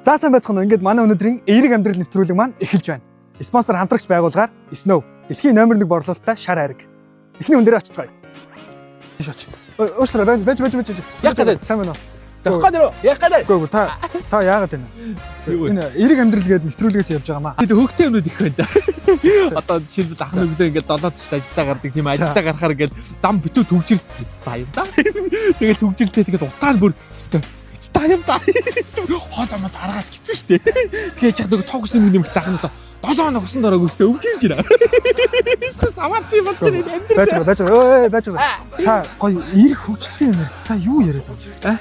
За сайн байцгаана уу. Ингээд манай өнөөдрийн эерэг амьдрал нэвтрүүлэг маань эхэлж байна. Спонсор хамтрагч байгууллагаар Snow дэлхийн номер 1 борлуулалттай шар хайраг. Эхний хүн дээр очицгаая. Тийш оч. Уушлаа байж. Яг гадаа сайн байна уу? Зохион дөрөө. Яг гадаа. Үгүй та яагаад байна? Энэ эерэг амьдрал гэдэг нэвтрүүлгээс явж байгаа маа. Тэгээд хөгтэй юмнууд их байна да. Одоо жишээлбэл ах нүглээ ингээд 7 цагт ажилдаа гардаг тийм ажилдаа гарахаар ингээд зам битүү төгжрэл хэцтэй юм да. Тэгээд төгжрэлтэй тэгээд утаа нь бүр хэцтэй. Хэцтэй юм да. Хоол амаас аргаад хэцүү штэ. Тэгээд яг нэг тоглос нэмэх заах нь одоо 7 хоног усан дорог өстэй өвхийж байна. Саваац юм болж байна. Байж. Та гоё эерэг хөгжөлтэй юм байна. Та юу яриад байна?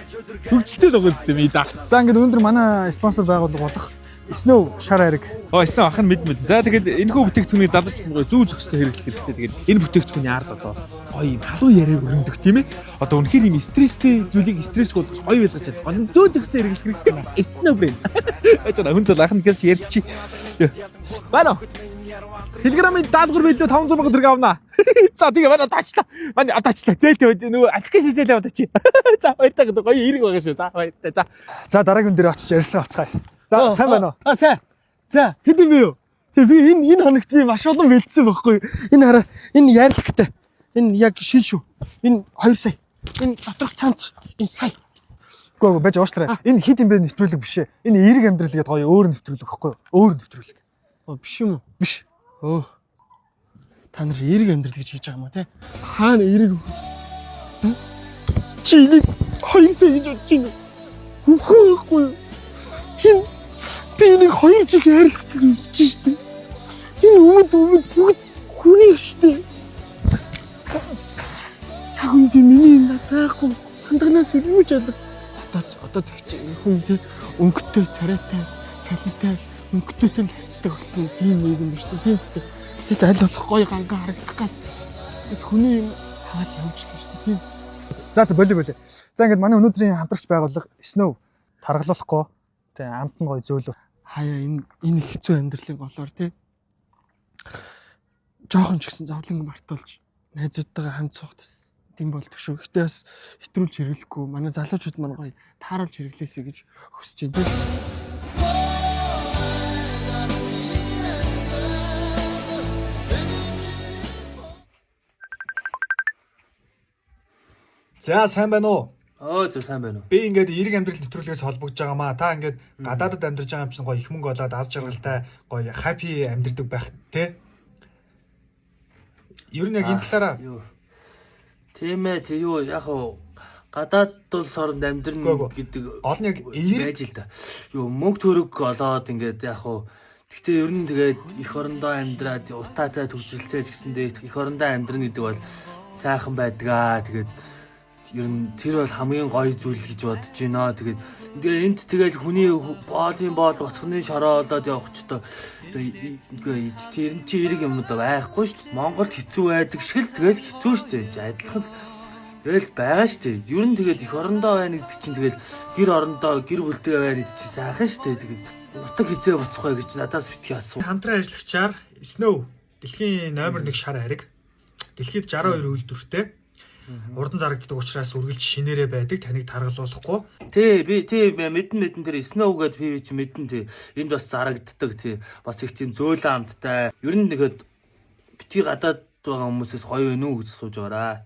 Хөгжөлтэй л байгаа юм да. За ингээд өнөөдөр манай спонсор байгууллага болох Snow шар хайраг. Сnow ах нь мэд. За тэгээд энэ хүү бүтээгдэхүүний залууч зүү зөкстэй хэрэглэх хэрэгтэй. Тэгээд энэ бүтээгдэхүүний ард одоо гоё юм халуун яриаг өрнөдөг тийм ээ. Одоо үнэхээр юм стресстэй зүйлийг стресс болгож гоё байлгаж чад. Гол зүү зөкстэй хэрэглэх хэрэгтэй. Snow брэнд. Ачаа хүн зал ах нь гэс ярьчи. Бано. Телеграмын даалгавар билүү 500,000 төгрөг авнаа. За тэгээ манай таачлаа. Манай таачлаа. Зээлтэй нөгөө аппликейшн зээлээ авдаач. За баяртай гоё эерэг байгаа шүү. За баяртай. За дараагийн дээр очиж ярилцлага авцгаая. За сайн байна уу? Сайн. За хэдэн бэ юу? Тэг би энэ хоногт би маш олон бэлдсэн байхгүй. Энэ хараа энэ ярилгтай. Энэ яг шил шүү. Энэ 2 сая. Энэ доторх цанц. Энэ сая. Үгүй байж уушлаа. Энэ хэд юм бэ нэвтрүүлэг биш ээ. Энэ эерэг амьдрал гэдэг гоё өөр нэвтрүүлэг байхгүй юу? Өөр нэвтрүүлэг. Биш юм уу? Биш. Та нар эерэг амьдрал гэж хийж байгаа юм аа те. Хаана эерэг вэ? Чи энийг 2 сая гэж бодож байна. Үгүй. Хин би энийг 2 жил хайрлахдаг юмсэж штэ. Энэ өмнөд бүгд хүний штэ. Яг үндэ миний энэ байхгүй. Хандаганаас юу ч алга. Одоо цагч хүн те өнгөтэй, царайтай, цалинтай, өнгөтэйтэй л харьцдаг болсон тийм нийгэм биш үү? Тийм үстэй. Тэгэл аль болох гоё ганга харагдах гал. Тэгэл хүний юм хаал явж л штэ тийм үстэй. За болио. За ингээд манай өнөөдрийн хамтрагч байгууллага Snow таргалуулахгүй. Тэ амт нь гоё зөөлөө. Хаяа энэ хэцүү амьдралын голоор те. Жохон ч гэсэн зовлон мартуулж найзуудтайгаа хамт суух тас. Тийм болдог шүү. Гэхдээ бас хэтрүүлж хэрэглэхгүй. Манай залуучууд маань гоё тааруулж хэрэглээсэй гэж хүсэж байна те. За сайн байна уу? За сайн байна уу. Би ингээд эерэг амьдрал нэвтрүүлгээс холбогдож байгаамаа. Та ингээд гадаадд амьдарч байгаа юм чинь гоё их мөнгө олоод аз жаргалтай гоё happy амьдардаг байх те. Ер нь яг энэ талаараа тийм ээ тий юу яг уу гадаад улс оронд амьдрна гэдэг олон яг байж л да. Юу мөнгө төгрөг олоод ингээд яг уу гэхдээ ер нь тэгээд эх орондоо амьдраад утаатай төгсөлтэй ч гэсэндээ эх орондоо амьдрна гэдэг бол сайхан байдгаа. Тэгээд ер нь тэр бол хамгийн гоё зүйл гэж бодож байна. Тэгээд энд тэгэл хүний боолын боол бацхны шороо олоод явах ч одоо тэр чи эрэг юм да байхгүй шүү дээ. Монголд хэцүү байдаг шиг л тэгэл хэцүү шүү дээ. Адилхан тэгэл байгаа шүү дээ. Ер нь тэгээд эх орондоо байна гэдэг чинь тэгэл гэр орондоо гэр бүлтэй байна гэдэг чинь сайхан шүү дээ. Тэгээд утаг хизээ буцахгүй гэж надаас битгий асуу. Хамтран ажиллагчаар Snow дэлхийн номер 1 шар хайраг. Дэлхийд 62 үйлдвэртэй. Урдан зарагддаг учраас үргэлж шинээрээ байдаг. Таныг таргалуулахгүй. Тий мэдэн тэр Snow гэдэг би чи мэдэн тий. Энд бас зарагддаг тий. Бас их тийм зөөлөн амттай. Ер нь нэгэд битгий гадаад байгаа хүмүүсээс гоё вэ нү гэж сууж байгаараа.